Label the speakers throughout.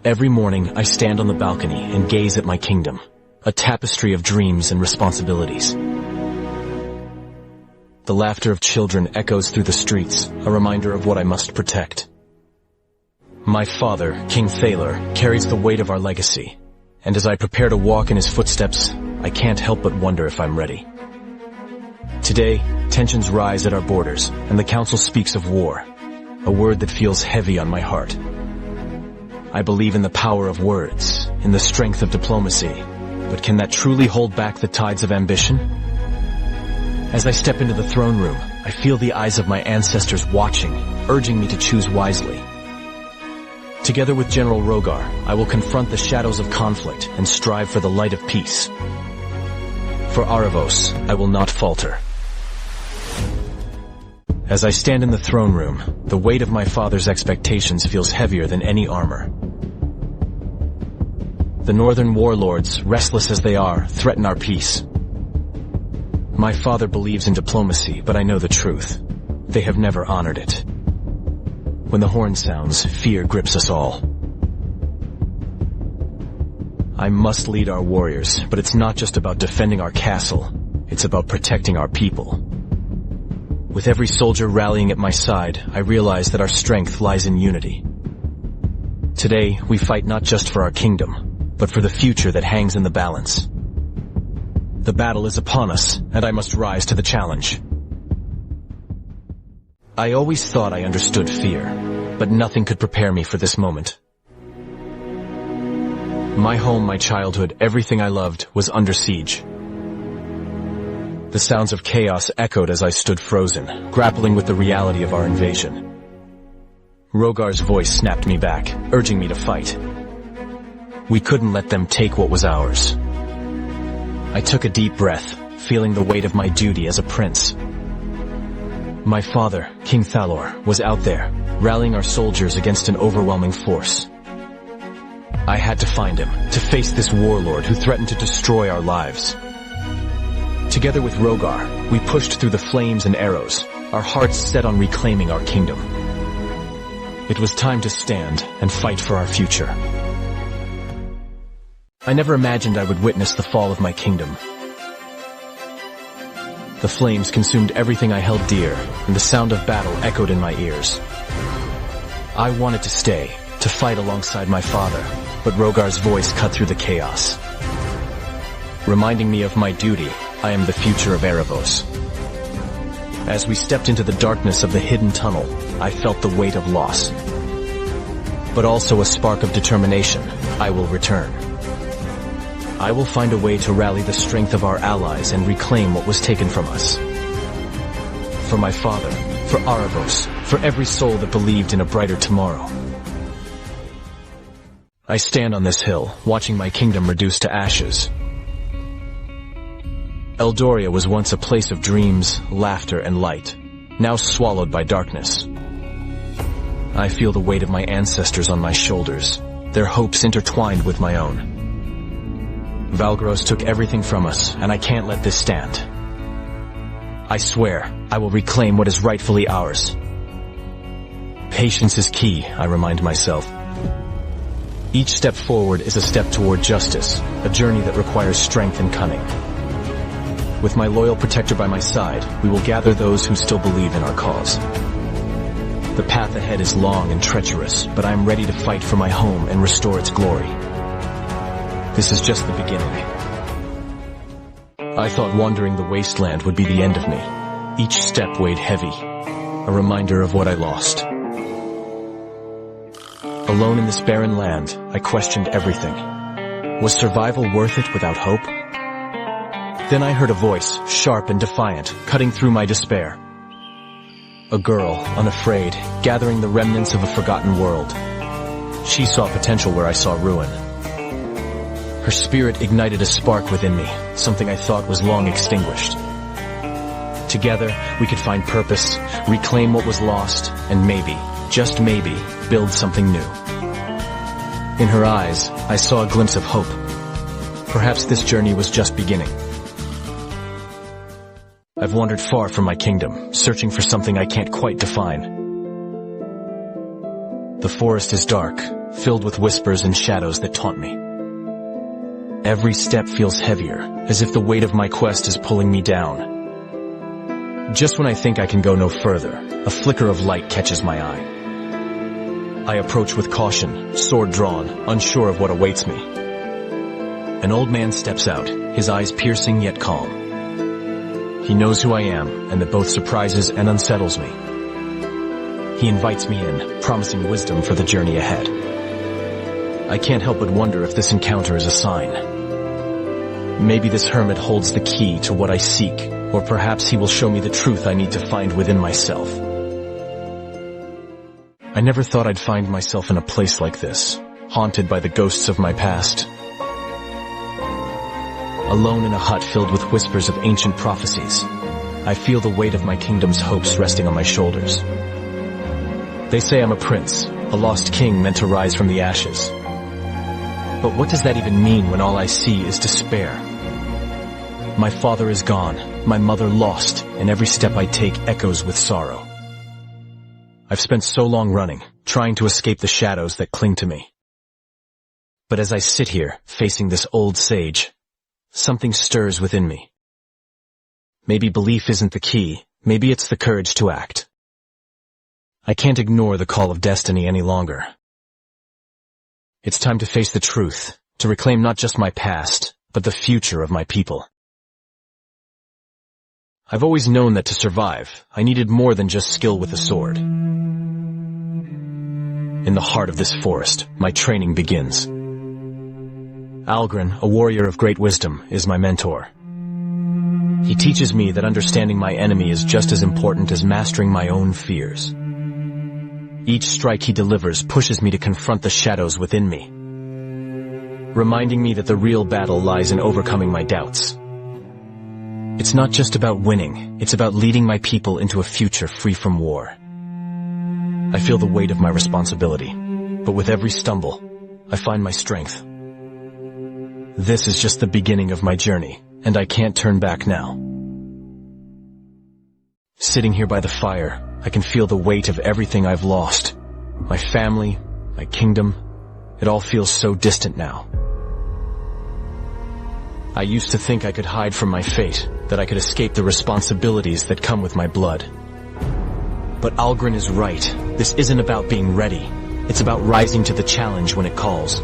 Speaker 1: Every morning, I stand on the balcony and gaze at my kingdom, a tapestry of dreams and responsibilities. The laughter of children echoes through the streets, a reminder of what I must protect. My father, King Thaler, carries the weight of our legacy, and as I prepare to walk in his footsteps, I can't help but wonder if I'm ready. Today, tensions rise at our borders, and the Council speaks of war, a word that feels heavy on my heart. I believe in the power of words, in the strength of diplomacy, but can that truly hold back the tides of ambition? As I step into the throne room, I feel the eyes of my ancestors watching, urging me to choose wisely. Together with General Rogar, I will confront the shadows of conflict and strive for the light of peace. For Aravos, I will not falter. As I stand in the throne room, the weight of my father's expectations feels heavier than any armor. The northern warlords, restless as they are, threaten our peace. My father believes in diplomacy, but I know the truth. They have never honored it. When the horn sounds, fear grips us all. I must lead our warriors, but it's not just about defending our castle. It's about protecting our people. With every soldier rallying at my side, I realize that our strength lies in unity. Today, we fight not just for our kingdom, but for the future that hangs in the balance. The battle is upon us, and I must rise to the challenge. I always thought I understood fear, but nothing could prepare me for this moment. My home, my childhood, everything I loved was under siege. The sounds of chaos echoed as I stood frozen, grappling with the reality of our invasion. Rogar's voice snapped me back, urging me to fight. We couldn't let them take what was ours. I took a deep breath, feeling the weight of my duty as a prince. My father, King Thalor, was out there, rallying our soldiers against an overwhelming force. I had to find him, to face this warlord who threatened to destroy our lives. Together with Rogar, we pushed through the flames and arrows, our hearts set on reclaiming our kingdom. It was time to stand and fight for our future. I never imagined I would witness the fall of my kingdom. The flames consumed everything I held dear, and the sound of battle echoed in my ears. I wanted to stay, to fight alongside my father, but Rogar's voice cut through the chaos. Reminding me of my duty, I am the future of Erebos. As we stepped into the darkness of the hidden tunnel, I felt the weight of loss. But also a spark of determination. I will return. I will find a way to rally the strength of our allies and reclaim what was taken from us. For my father, for Aravos, for every soul that believed in a brighter tomorrow. I stand on this hill, watching my kingdom reduced to ashes. Eldoria was once a place of dreams, laughter, and light, now swallowed by darkness. I feel the weight of my ancestors on my shoulders, their hopes intertwined with my own. Valgros took everything from us, and I can't let this stand. I swear, I will reclaim what is rightfully ours. Patience is key, I remind myself. Each step forward is a step toward justice, a journey that requires strength and cunning. With my loyal protector by my side, we will gather those who still believe in our cause. The path ahead is long and treacherous, but I am ready to fight for my home and restore its glory. This is just the beginning. I thought wandering the wasteland would be the end of me. Each step weighed heavy, a reminder of what I lost. Alone in this barren land, I questioned everything. Was survival worth it without hope? Then I heard a voice, sharp and defiant, cutting through my despair. A girl, unafraid, gathering the remnants of a forgotten world. She saw potential where I saw ruin. Her spirit ignited a spark within me, something I thought was long extinguished. Together, we could find purpose, reclaim what was lost, and maybe, just maybe, build something new. In her eyes, I saw a glimpse of hope. Perhaps this journey was just beginning. I've wandered far from my kingdom, searching for something I can't quite define. The forest is dark, filled with whispers and shadows that taunt me. Every step feels heavier, as if the weight of my quest is pulling me down. Just when I think I can go no further, a flicker of light catches my eye. I approach with caution, sword drawn, unsure of what awaits me. An old man steps out, his eyes piercing yet calm. He knows who I am, and that both surprises and unsettles me. He invites me in, promising wisdom for the journey ahead. I can't help but wonder if this encounter is a sign. Maybe this hermit holds the key to what I seek, or perhaps he will show me the truth I need to find within myself. I never thought I'd find myself in a place like this, haunted by the ghosts of my past. Alone in a hut filled with whispers of ancient prophecies, I feel the weight of my kingdom's hopes resting on my shoulders. They say I'm a prince, a lost king meant to rise from the ashes. But what does that even mean when all I see is despair? My father is gone, my mother lost, and every step I take echoes with sorrow. I've spent so long running, trying to escape the shadows that cling to me. But as I sit here, facing this old sage, something stirs within me. Maybe belief isn't the key, maybe it's the courage to act. I can't ignore the call of destiny any longer. It's time to face the truth, to reclaim not just my past, but the future of my people. I've always known that to survive, I needed more than just skill with a sword. In the heart of this forest, my training begins. Algren, a warrior of great wisdom, is my mentor. He teaches me that understanding my enemy is just as important as mastering my own fears. Each strike he delivers pushes me to confront the shadows within me, reminding me that the real battle lies in overcoming my doubts. It's not just about winning, it's about leading my people into a future free from war. I feel the weight of my responsibility, but with every stumble, I find my strength. This is just the beginning of my journey, and I can't turn back now. Sitting here by the fire, I can feel the weight of everything I've lost. My family, my kingdom, it all feels so distant now. I used to think I could hide from my fate, that I could escape the responsibilities that come with my blood. But Algren is right. This isn't about being ready. It's about rising to the challenge when it calls.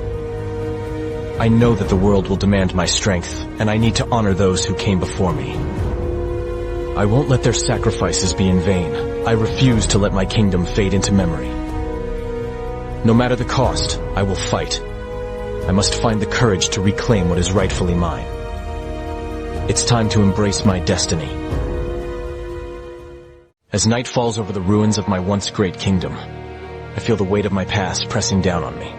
Speaker 1: I know that the world will demand my strength, and I need to honor those who came before me. I won't let their sacrifices be in vain. I refuse to let my kingdom fade into memory. No matter the cost, I will fight. I must find the courage to reclaim what is rightfully mine. It's time to embrace my destiny. As night falls over the ruins of my once great kingdom, I feel the weight of my past pressing down on me.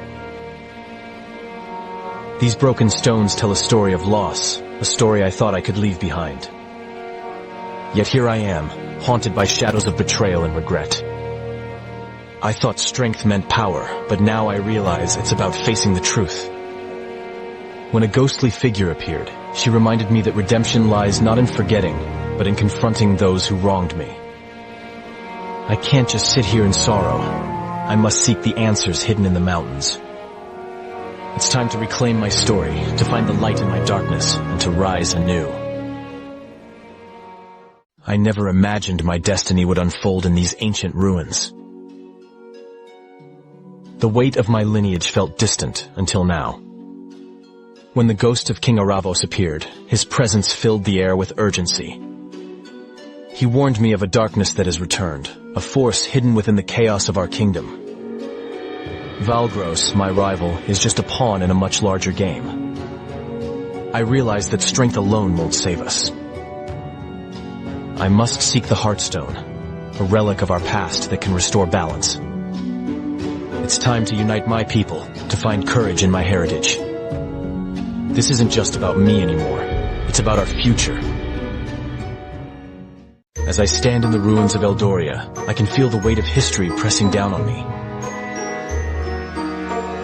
Speaker 1: These broken stones tell a story of loss, a story I thought I could leave behind. Yet here I am, haunted by shadows of betrayal and regret. I thought strength meant power, but now I realize it's about facing the truth. When a ghostly figure appeared, she reminded me that redemption lies not in forgetting, but in confronting those who wronged me. I can't just sit here in sorrow. I must seek the answers hidden in the mountains. It's time to reclaim my story, to find the light in my darkness, and to rise anew. I never imagined my destiny would unfold in these ancient ruins. The weight of my lineage felt distant until now. When the ghost of King Aravos appeared, his presence filled the air with urgency. He warned me of a darkness that has returned, a force hidden within the chaos of our kingdom. Valgros, my rival, is just a pawn in a much larger game. I realized that strength alone won't save us. I must seek the Heartstone, a relic of our past that can restore balance. It's time to unite my people, to find courage in my heritage. This isn't just about me anymore. It's about our future. As I stand in the ruins of Eldoria, I can feel the weight of history pressing down on me.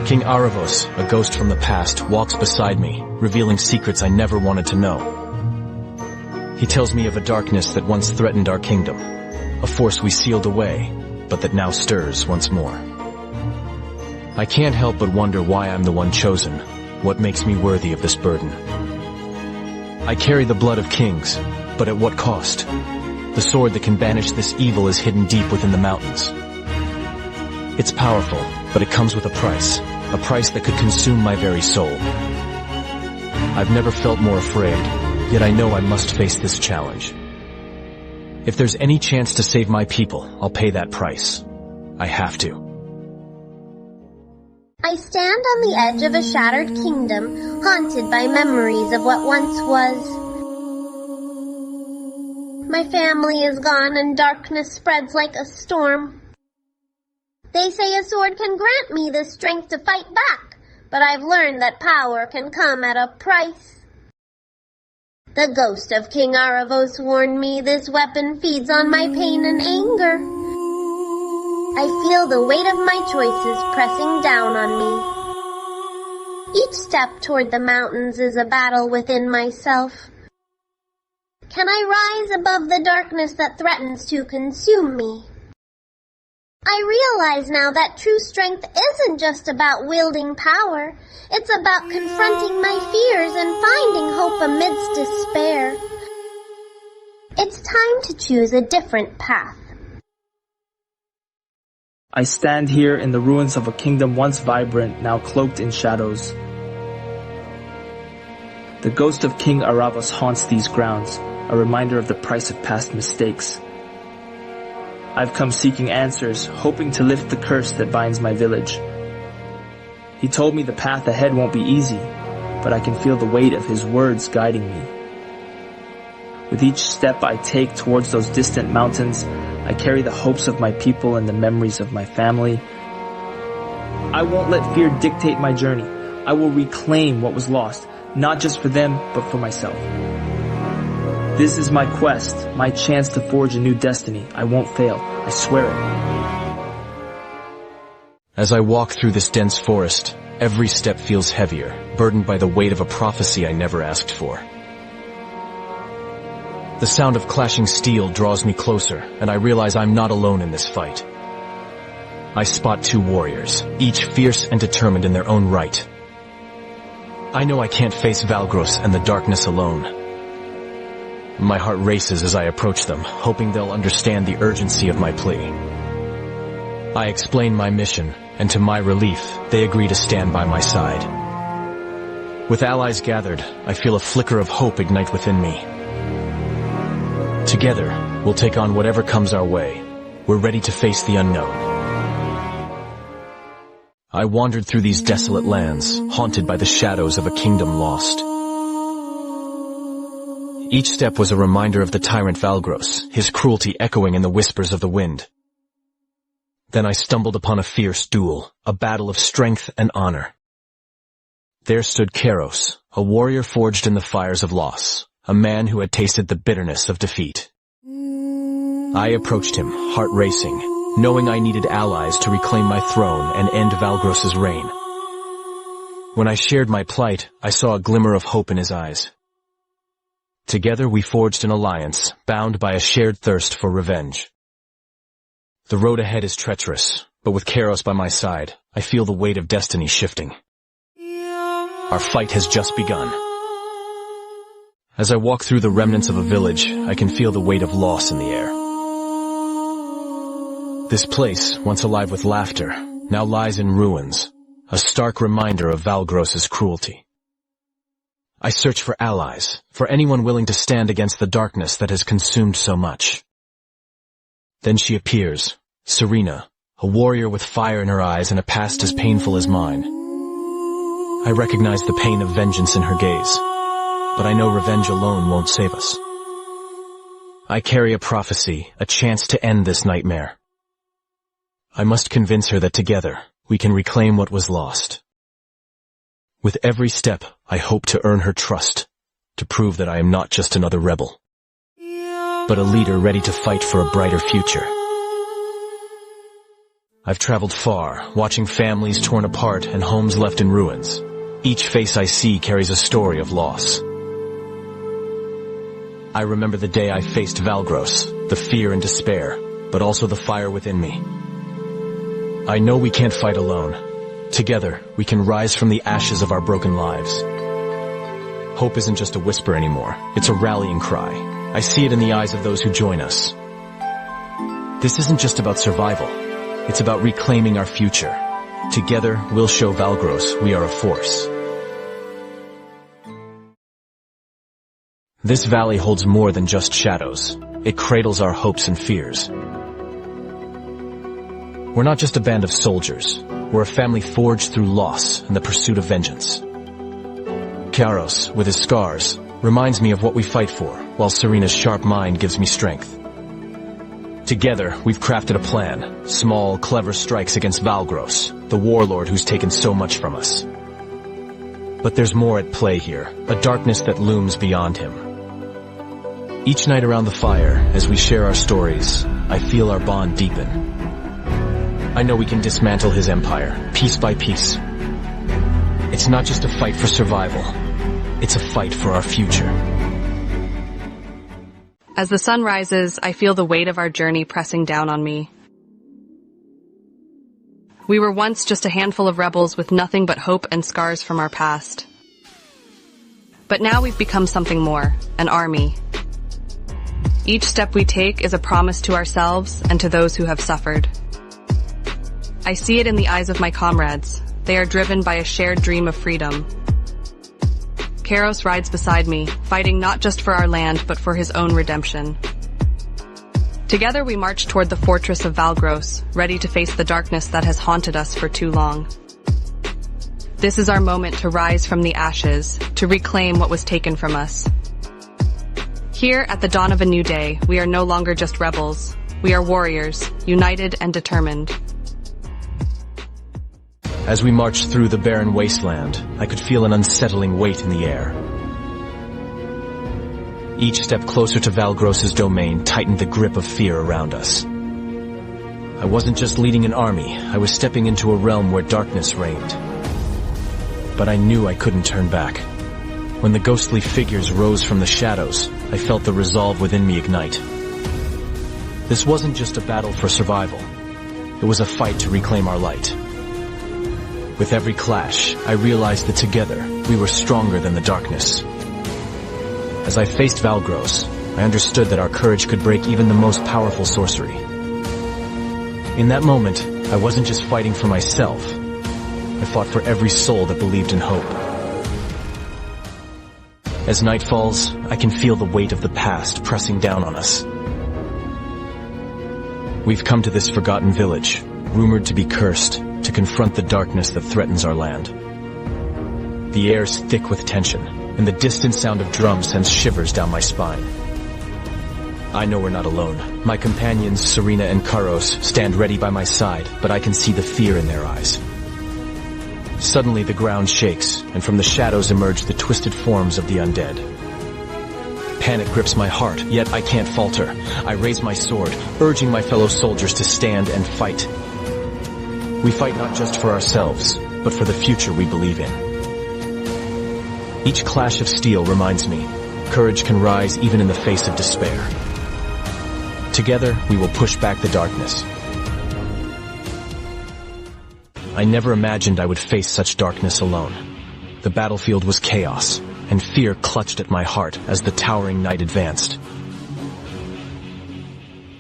Speaker 1: King Aravos, a ghost from the past, walks beside me, revealing secrets I never wanted to know. He tells me of a darkness that once threatened our kingdom, a force we sealed away, but that now stirs once more. I can't help but wonder why I'm the one chosen, what makes me worthy of this burden. I carry the blood of kings, but at what cost? The sword that can banish this evil is hidden deep within the mountains. It's powerful, but it comes with a price that could consume my very soul. I've never felt more afraid, yet I know I must face this challenge. If there's any chance to save my people, I'll pay that price. I have to.
Speaker 2: I stand on the edge of a shattered kingdom, haunted by memories of what once was. My family is gone and darkness spreads like a storm. They say a sword can grant me the strength to fight back, but I've learned that power can come at a price. The ghost of King Aravos warned me this weapon feeds on my pain and anger. I feel the weight of my choices pressing down on me. Each step toward the mountains is a battle within myself. Can I rise above the darkness that threatens to consume me? I realize now that true strength isn't just about wielding power. It's about confronting my fears and finding hope amidst despair. It's time to choose a different path.
Speaker 3: I stand here in the ruins of a kingdom once vibrant, now cloaked in shadows. The ghost of King Aravos haunts these grounds, a reminder of the price of past mistakes. I've come seeking answers, hoping to lift the curse that binds my village. He told me the path ahead won't be easy, but I can feel the weight of his words guiding me. With each step I take towards those distant mountains, I carry the hopes of my people and the memories of my family. I won't let fear dictate my journey. I will reclaim what was lost, not just for them, but for myself. This is my quest, my chance to forge a new destiny. I won't fail. I swear it.
Speaker 1: As I walk through this dense forest, every step feels heavier, burdened by the weight of a prophecy I never asked for. The sound of clashing steel draws me closer, and I realize I'm not alone in this fight. I spot two warriors, each fierce and determined in their own right. I know I can't face Valgros and the darkness alone. My heart races as I approach them, hoping they'll understand the urgency of my plea. I explain my mission, and to my relief, they agree to stand by my side. With allies gathered, I feel a flicker of hope ignite within me. Together, we'll take on whatever comes our way. We're ready to face the unknown. I wandered through these desolate lands, haunted by the shadows of a kingdom lost. Each step was a reminder of the tyrant Valgros, his cruelty echoing in the whispers of the wind. Then I stumbled upon a fierce duel, a battle of strength and honor. There stood Kairos, a warrior forged in the fires of loss, a man who had tasted the bitterness of defeat. I approached him, heart racing, knowing I needed allies to reclaim my throne and end Valgros's reign. When I shared my plight, I saw a glimmer of hope in his eyes. Together we forged an alliance, bound by a shared thirst for revenge. The road ahead is treacherous, but with Kairos by my side, I feel the weight of destiny shifting. Our fight has just begun. As I walk through the remnants of a village, I can feel the weight of loss in the air. This place, once alive with laughter, now lies in ruins, a stark reminder of Valgros's cruelty. I search for allies, for anyone willing to stand against the darkness that has consumed so much. Then she appears, Serena, a warrior with fire in her eyes and a past as painful as mine. I recognize the pain of vengeance in her gaze, but I know revenge alone won't save us. I carry a prophecy, a chance to end this nightmare. I must convince her that together, we can reclaim what was lost. With every step, I hope to earn her trust, to prove that I am not just another rebel, but a leader ready to fight for a brighter future. I've traveled far, watching families torn apart and homes left in ruins. Each face I see carries a story of loss. I remember the day I faced Valgros, the fear and despair, but also the fire within me. I know we can't fight alone. Together, we can rise from the ashes of our broken lives. Hope isn't just a whisper anymore. It's a rallying cry. I see it in the eyes of those who join us. This isn't just about survival. It's about reclaiming our future. Together, we'll show Valgros we are a force. This valley holds more than just shadows. It cradles our hopes and fears. We're not just a band of soldiers. We're a family forged through loss and the pursuit of vengeance. Kairos, with his scars, reminds me of what we fight for, while Serena's sharp mind gives me strength. Together, we've crafted a plan. Small, clever strikes against Valgros, the warlord who's taken so much from us. But there's more at play here, a darkness that looms beyond him. Each night around the fire, as we share our stories, I feel our bond deepen. I know we can dismantle his empire, piece by piece. It's not just a fight for survival. It's a fight for our future.
Speaker 4: As the sun rises, I feel the weight of our journey pressing down on me. We were once just a handful of rebels with nothing but hope and scars from our past. But now we've become something more, an army. Each step we take is a promise to ourselves and to those who have suffered. I see it in the eyes of my comrades. They are driven by a shared dream of freedom. Kairos rides beside me, fighting not just for our land, but for his own redemption. Together we march toward the fortress of Valgros, ready to face the darkness that has haunted us for too long. This is our moment to rise from the ashes, to reclaim what was taken from us. Here, at the dawn of a new day, we are no longer just rebels. We are warriors, united and determined.
Speaker 1: As we marched through the barren wasteland, I could feel an unsettling weight in the air. Each step closer to Valgros's domain tightened the grip of fear around us. I wasn't just leading an army, I was stepping into a realm where darkness reigned. But I knew I couldn't turn back. When the ghostly figures rose from the shadows, I felt the resolve within me ignite. This wasn't just a battle for survival. It was a fight to reclaim our light. With every clash, I realized that together, we were stronger than the darkness. As I faced Valgros, I understood that our courage could break even the most powerful sorcery. In that moment, I wasn't just fighting for myself. I fought for every soul that believed in hope. As night falls, I can feel the weight of the past pressing down on us. We've come to this forgotten village, rumored to be cursed, to confront the darkness that threatens our land. The air's thick with tension, and the distant sound of drums sends shivers down my spine. I know we're not alone. My companions, Serena and Kairos, stand ready by my side, but I can see the fear in their eyes. Suddenly the ground shakes, and from the shadows emerge the twisted forms of the undead. Panic grips my heart, yet I can't falter. I raise my sword, urging my fellow soldiers to stand and fight. We fight not just for ourselves, but for the future we believe in. Each clash of steel reminds me, courage can rise even in the face of despair. Together, we will push back the darkness. I never imagined I would face such darkness alone. The battlefield was chaos, and fear clutched at my heart as the towering night advanced.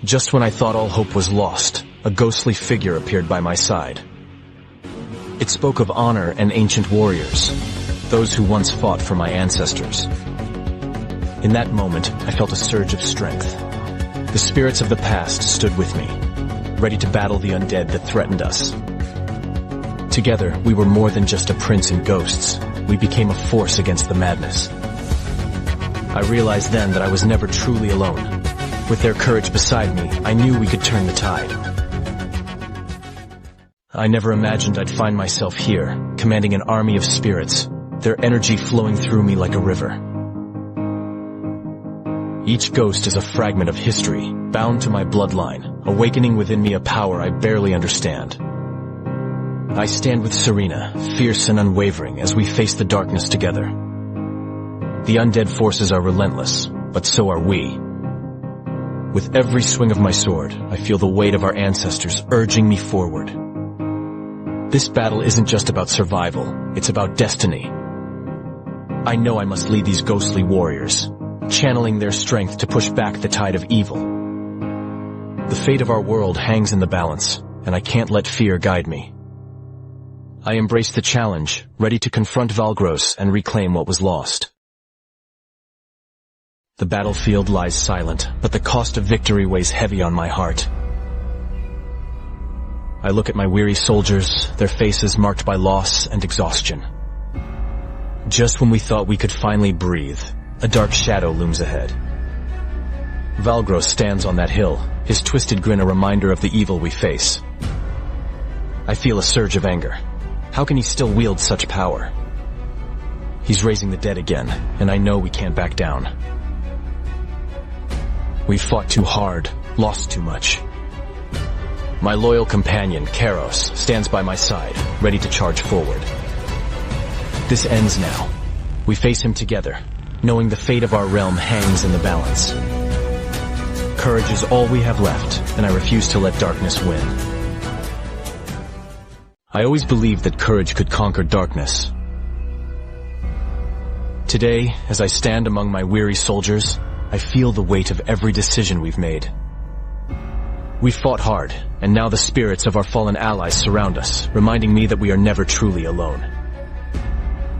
Speaker 1: Just when I thought all hope was lost, a ghostly figure appeared by my side. It spoke of honor and ancient warriors, those who once fought for my ancestors. In that moment, I felt a surge of strength. The spirits of the past stood with me, ready to battle the undead that threatened us. Together, we were more than just a prince and ghosts. We became a force against the madness. I realized then that I was never truly alone. With their courage beside me, I knew we could turn the tide. I never imagined I'd find myself here, commanding an army of spirits, their energy flowing through me like a river. Each ghost is a fragment of history, bound to my bloodline, awakening within me a power I barely understand. I stand with Serena, fierce and unwavering, as we face the darkness together. The undead forces are relentless, but so are we. With every swing of my sword, I feel the weight of our ancestors urging me forward. This battle isn't just about survival, it's about destiny. I know I must lead these ghostly warriors, channeling their strength to push back the tide of evil. The fate of our world hangs in the balance, and I can't let fear guide me. I embrace the challenge, ready to confront Valgros and reclaim what was lost. The battlefield lies silent, but the cost of victory weighs heavy on my heart. I look at my weary soldiers, their faces marked by loss and exhaustion. Just when we thought we could finally breathe, a dark shadow looms ahead. Valgros stands on that hill, his twisted grin a reminder of the evil we face. I feel a surge of anger. How can he still wield such power? He's raising the dead again, and I know we can't back down. We've fought too hard, lost too much. My loyal companion, Kairos, stands by my side, ready to charge forward. This ends now. We face him together, knowing the fate of our realm hangs in the balance. Courage is all we have left, and I refuse to let darkness win. I always believed that courage could conquer darkness. Today, as I stand among my weary soldiers, I feel the weight of every decision we've made. We fought hard, and now the spirits of our fallen allies surround us, reminding me that we are never truly alone.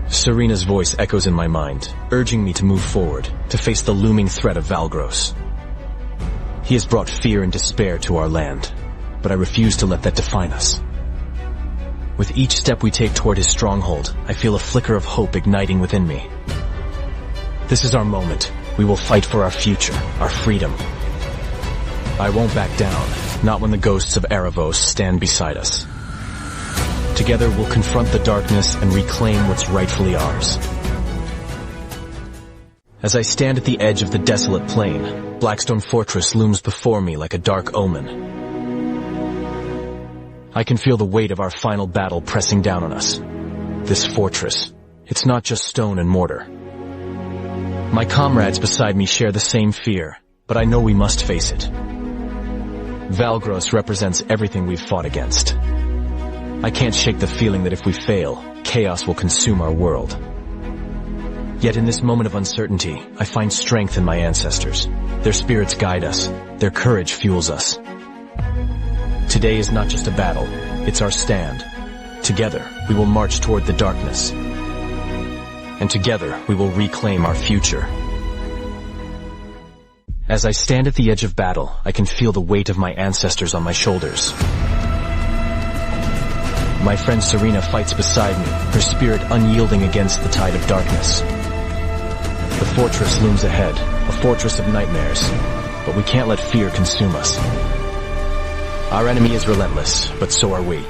Speaker 1: Serena's voice echoes in my mind, urging me to move forward, to face the looming threat of Valgros. He has brought fear and despair to our land, but I refuse to let that define us. With each step we take toward his stronghold, I feel a flicker of hope igniting within me. This is our moment. We will fight for our future, our freedom. I won't back down, not when the ghosts of Erebos stand beside us. Together we'll confront the darkness and reclaim what's rightfully ours. As I stand at the edge of the desolate plain, Blackstone Fortress looms before me like a dark omen. I can feel the weight of our final battle pressing down on us. This fortress, it's not just stone and mortar. My comrades beside me share the same fear, but I know we must face it. Valgros represents everything we've fought against. I can't shake the feeling that if we fail, chaos will consume our world. Yet in this moment of uncertainty, I find strength in my ancestors. Their spirits guide us. Their courage fuels us. Today is not just a battle, it's our stand. Together, we will march toward the darkness. And together, we will reclaim our future. As I stand at the edge of battle, I can feel the weight of my ancestors on my shoulders. My friend Serena fights beside me, her spirit unyielding against the tide of darkness. The fortress looms ahead, a fortress of nightmares, but we can't let fear consume us. Our enemy is relentless, but so are we.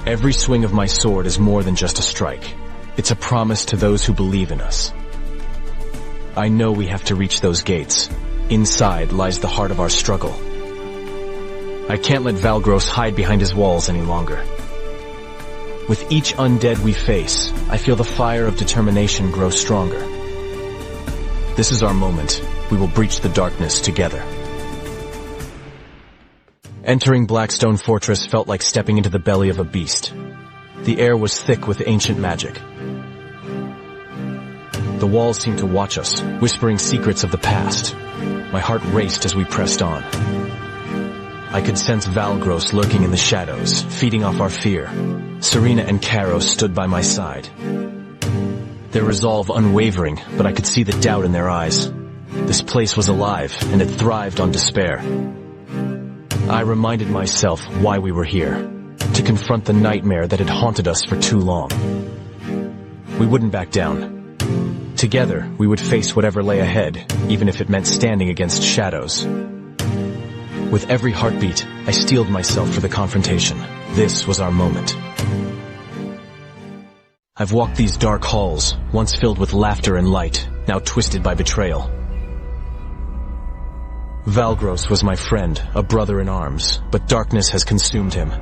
Speaker 1: Every swing of my sword is more than just a strike. It's a promise to those who believe in us. I know we have to reach those gates. Inside lies the heart of our struggle. I can't let Valgros hide behind his walls any longer. With each undead we face, I feel the fire of determination grow stronger. This is our moment. We will breach the darkness together. Entering Blackstone Fortress felt like stepping into the belly of a beast. The air was thick with ancient magic. The walls seemed to watch us, whispering secrets of the past. My heart raced as we pressed on. I could sense Valgros lurking in the shadows, feeding off our fear. Serena and Kairos stood by my side. Their resolve unwavering, but I could see the doubt in their eyes. This place was alive, and it thrived on despair. I reminded myself why we were here, to confront the nightmare that had haunted us for too long. We wouldn't back down. Together, we would face whatever lay ahead, even if it meant standing against shadows. With every heartbeat, I steeled myself for the confrontation. This was our moment. I've walked these dark halls, once filled with laughter and light, now twisted by betrayal. Valgros was my friend, a brother in arms, but darkness has consumed him.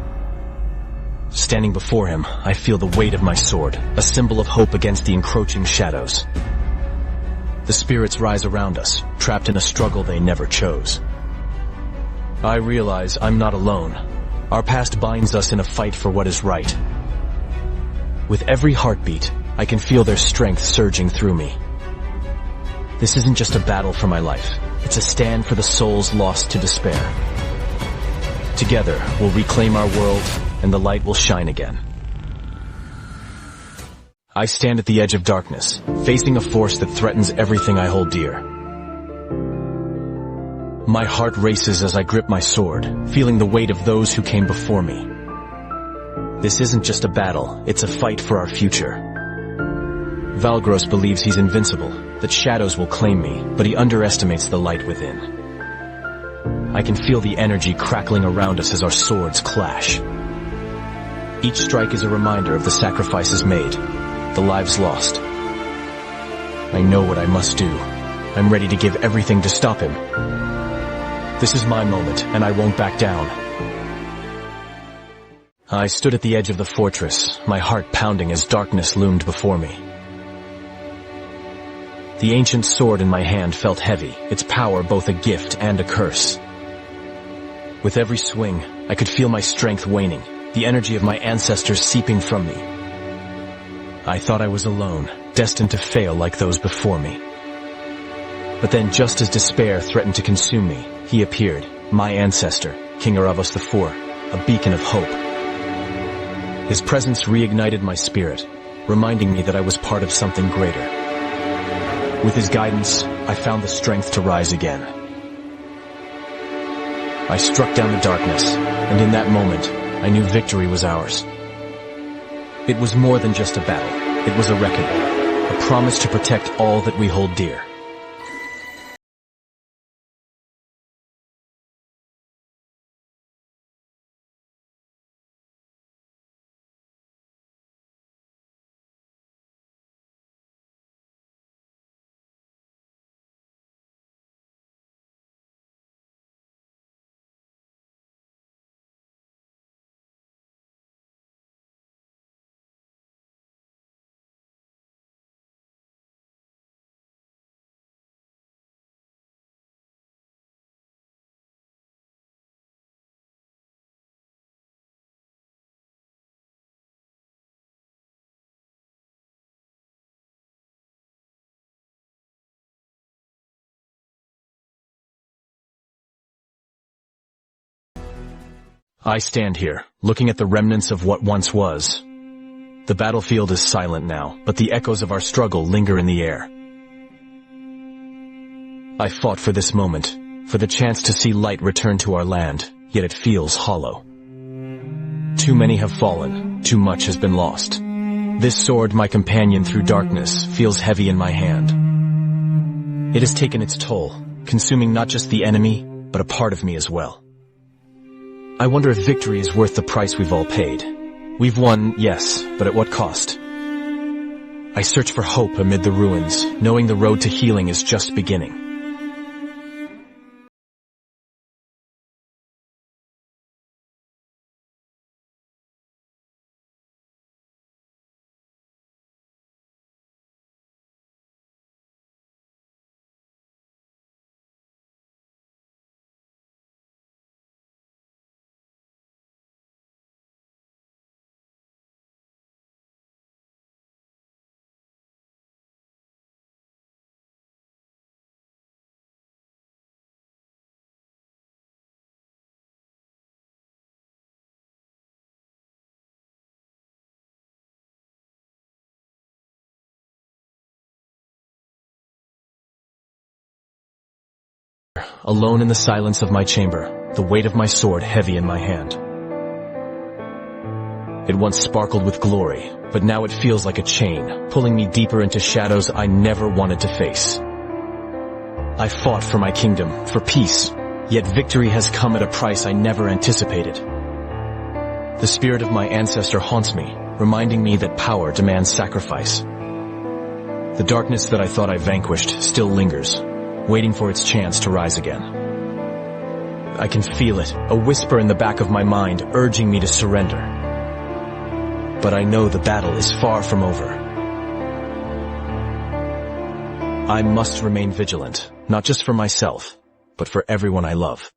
Speaker 1: Standing before him, I feel the weight of my sword, a symbol of hope against the encroaching shadows. The spirits rise around us, trapped in a struggle they never chose. I realize I'm not alone. Our past binds us in a fight for what is right. With every heartbeat, I can feel their strength surging through me. This isn't just a battle for my life. It's a stand for the souls lost to despair. Together, we'll reclaim our world, and the light will shine again. I stand at the edge of darkness, facing a force that threatens everything I hold dear. My heart races as I grip my sword, feeling the weight of those who came before me. This isn't just a battle, it's a fight for our future. Valgros believes he's invincible, that shadows will claim me, but he underestimates the light within. I can feel the energy crackling around us as our swords clash. Each strike is a reminder of the sacrifices made, the lives lost. I know what I must do. I'm ready to give everything to stop him. This is my moment, and I won't back down. I stood at the edge of the fortress, my heart pounding as darkness loomed before me. The ancient sword in my hand felt heavy, its power both a gift and a curse. With every swing, I could feel my strength waning, the energy of my ancestors seeping from me. I thought I was alone, destined to fail like those before me. But then, just as despair threatened to consume me, he appeared, my ancestor, King Abass IV, a beacon of hope. His presence reignited my spirit, reminding me that I was part of something greater. With his guidance, I found the strength to rise again. I struck down the darkness, and in that moment, I knew victory was ours. It was more than just a battle. It was a reckoning, a promise to protect all that we hold dear. I stand here, looking at the remnants of what once was. The battlefield is silent now, but the echoes of our struggle linger in the air. I fought for this moment, for the chance to see light return to our land, yet it feels hollow. Too many have fallen, too much has been lost. This sword, my companion through darkness, feels heavy in my hand. It has taken its toll, consuming not just the enemy, but a part of me as well. I wonder if victory is worth the price we've all paid. We've won, yes, but at what cost? I search for hope amid the ruins, knowing the road to healing is just beginning. Alone in the silence of my chamber, the weight of my sword heavy in my hand. It once sparkled with glory, but now it feels like a chain, pulling me deeper into shadows I never wanted to face. I fought for my kingdom, for peace, yet victory has come at a price I never anticipated. The spirit of my ancestor haunts me, reminding me that power demands sacrifice. The darkness that I thought I vanquished still lingers, waiting for its chance to rise again. I can feel it, a whisper in the back of my mind urging me to surrender. But I know the battle is far from over. I must remain vigilant, not just for myself, but for everyone I love.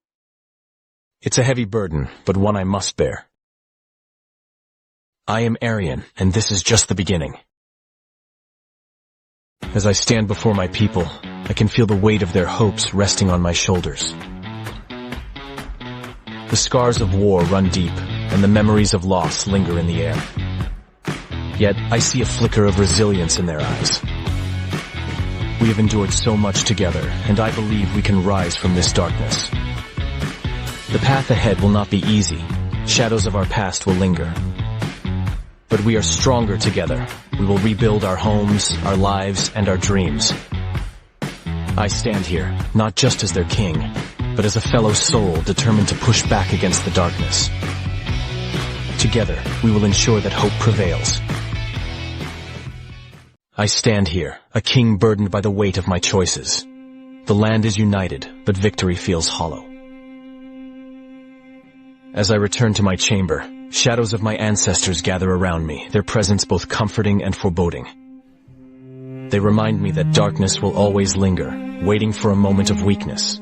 Speaker 1: It's a heavy burden, but one I must bear. I am Arion, and this is just the beginning. As I stand before my people, I can feel the weight of their hopes resting on my shoulders. The scars of war run deep, and the memories of loss linger in the air. Yet, I see a flicker of resilience in their eyes. We have endured so much together, and I believe we can rise from this darkness. The path ahead will not be easy. Shadows of our past will linger. But we are stronger together. We will rebuild our homes, our lives, and our dreams. I stand here, not just as their king, but as a fellow soul determined to push back against the darkness. Together, we will ensure that hope prevails. I stand here, a king burdened by the weight of my choices. The land is united, but victory feels hollow. As I return to my chamber, shadows of my ancestors gather around me, their presence both comforting and foreboding. They remind me that darkness will always linger, waiting for a moment of weakness.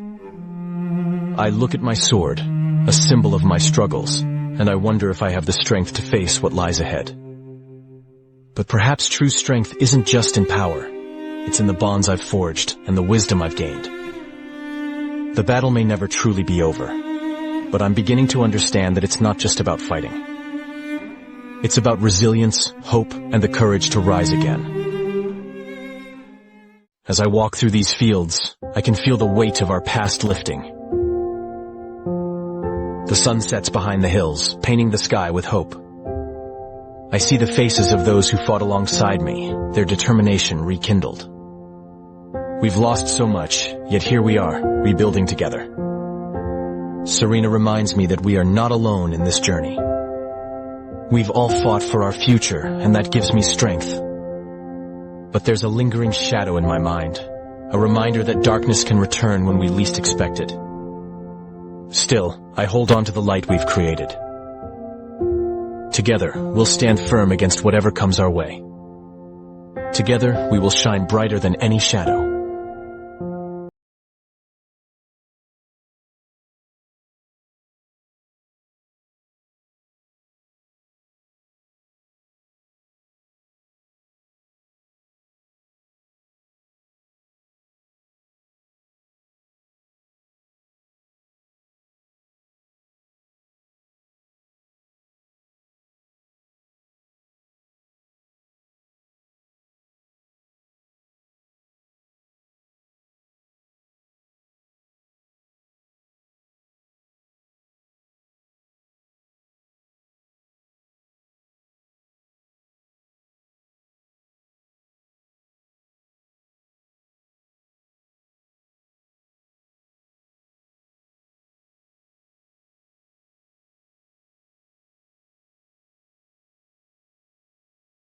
Speaker 1: I look at my sword, a symbol of my struggles, and I wonder if I have the strength to face what lies ahead. But perhaps true strength isn't just in power. It's in the bonds I've forged and the wisdom I've gained. The battle may never truly be over, but I'm beginning to understand that it's not just about fighting. It's about resilience, hope, and the courage to rise again. As I walk through these fields, I can feel the weight of our past lifting. The sun sets behind the hills, painting the sky with hope. I see the faces of those who fought alongside me, their determination rekindled. We've lost so much, yet here we are, rebuilding together. Serena reminds me that we are not alone in this journey. We've all fought for our future, and that gives me strength. But there's a lingering shadow in my mind, a reminder that darkness can return when we least expect it. Still, I hold on to the light we've created. Together, we'll stand firm against whatever comes our way. Together, we will shine brighter than any shadow.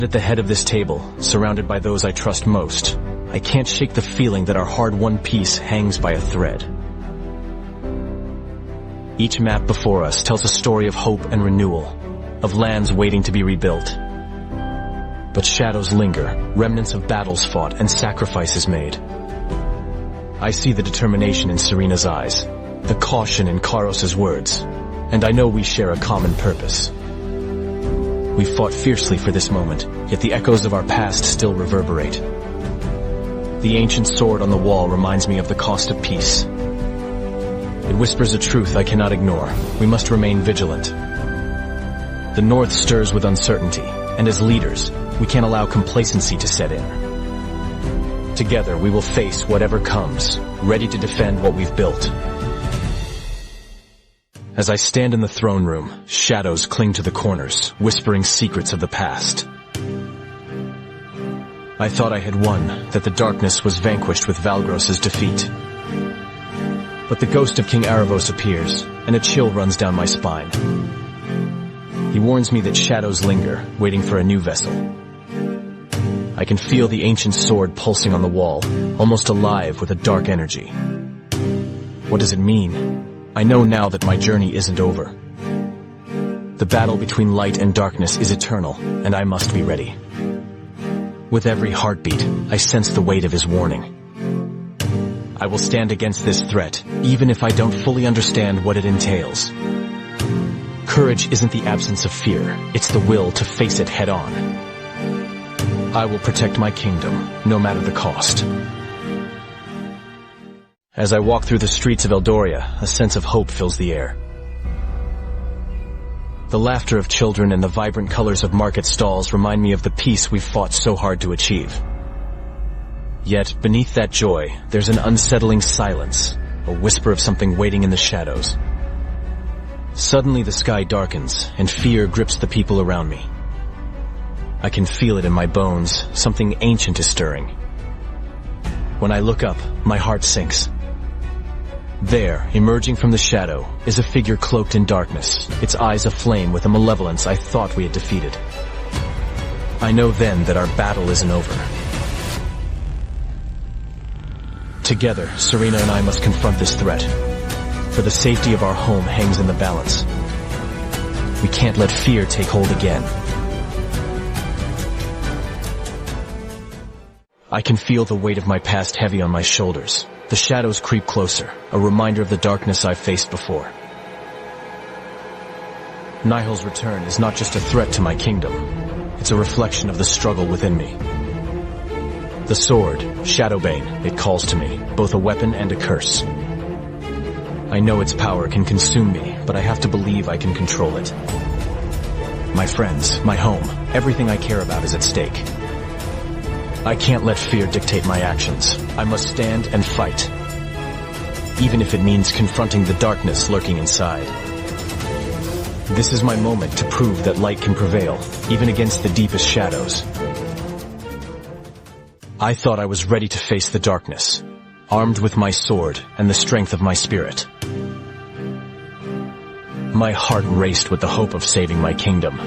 Speaker 1: At the head of this table, surrounded by those I trust most, I can't shake the feeling that our hard-won peace hangs by a thread. Each map before us tells a story of hope and renewal, of lands waiting to be rebuilt. But shadows linger, remnants of battles fought and sacrifices made. I see the determination in Serena's eyes, the caution in Karos's words, and I know we share a common purpose. We fought fiercely for this moment, yet the echoes of our past still reverberate. The ancient sword on the wall reminds me of the cost of peace. It whispers a truth I cannot ignore. We must remain vigilant. The North stirs with uncertainty, and as leaders, we can't allow complacency to set in. Together, we will face whatever comes, ready to defend what we've built. As I stand in the throne room, shadows cling to the corners, whispering secrets of the past. I thought I had won, that the darkness was vanquished with Valgros's defeat. But the ghost of King Aravos appears, and a chill runs down my spine. He warns me that shadows linger, waiting for a new vessel. I can feel the ancient sword pulsing on the wall, almost alive with a dark energy. What does it mean? I know now that my journey isn't over. The battle between light and darkness is eternal, and I must be ready. With every heartbeat, I sense the weight of his warning. I will stand against this threat, even if I don't fully understand what it entails. Courage isn't the absence of fear, it's the will to face it head-on. I will protect my kingdom, no matter the cost. As I walk through the streets of Eldoria, a sense of hope fills the air. The laughter of children and the vibrant colors of market stalls remind me of the peace we've fought so hard to achieve. Yet, beneath that joy, there's an unsettling silence, a whisper of something waiting in the shadows. Suddenly the sky darkens, and fear grips the people around me. I can feel it in my bones, something ancient is stirring. When I look up, my heart sinks. There, emerging from the shadow, is a figure cloaked in darkness, its eyes aflame with a malevolence I thought we had defeated. I know then that our battle isn't over. Together, Serena and I must confront this threat, for the safety of our home hangs in the balance. We can't let fear take hold again. I can feel the weight of my past heavy on my shoulders. The shadows creep closer, a reminder of the darkness I've faced before. Nihal's return is not just a threat to my kingdom. It's a reflection of the struggle within me. The sword, Shadowbane, it calls to me, both a weapon and a curse. I know its power can consume me, but I have to believe I can control it. My friends, my home, everything I care about is at stake. I can't let fear dictate my actions. I must stand and fight, even if it means confronting the darkness lurking inside. This is my moment to prove that light can prevail, even against the deepest shadows. I thought I was ready to face the darkness, armed with my sword and the strength of my spirit. My heart raced with the hope of saving my kingdom.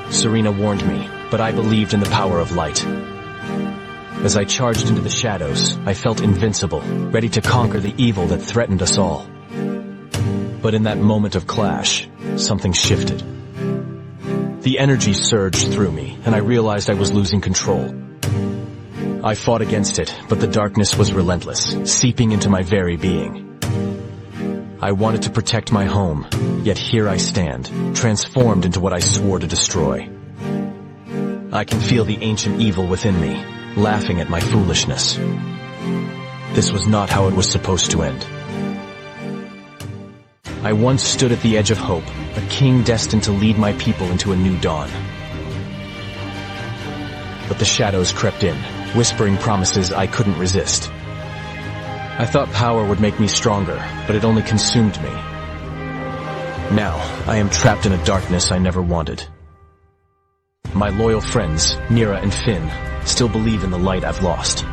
Speaker 1: Serena warned me, but I believed in the power of light. As I charged into the shadows, I felt invincible, ready to conquer the evil that threatened us all. But in that moment of clash, something shifted. The energy surged through me, and I realized I was losing control. I fought against it, but the darkness was relentless, seeping into my very being. I wanted to protect my home, yet here I stand, transformed into what I swore to destroy. I can feel the ancient evil within me, laughing at my foolishness. This was not how it was supposed to end. I once stood at the edge of hope, a king destined to lead my people into a new dawn. But the shadows crept in, whispering promises I couldn't resist. I thought power would make me stronger, but it only consumed me. Now, I am trapped in a darkness I never wanted. My loyal friends, Mira and Finn, still believe in the light I've lost.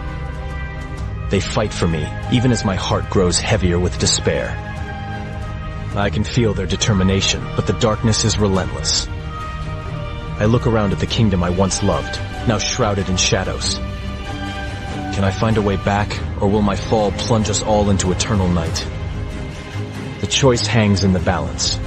Speaker 1: They fight for me, even as my heart grows heavier with despair. I can feel their determination, but the darkness is relentless. I look around at the kingdom I once loved, now shrouded in shadows. Can I find a way back, or will my fall plunge us all into eternal night? The choice hangs in the balance,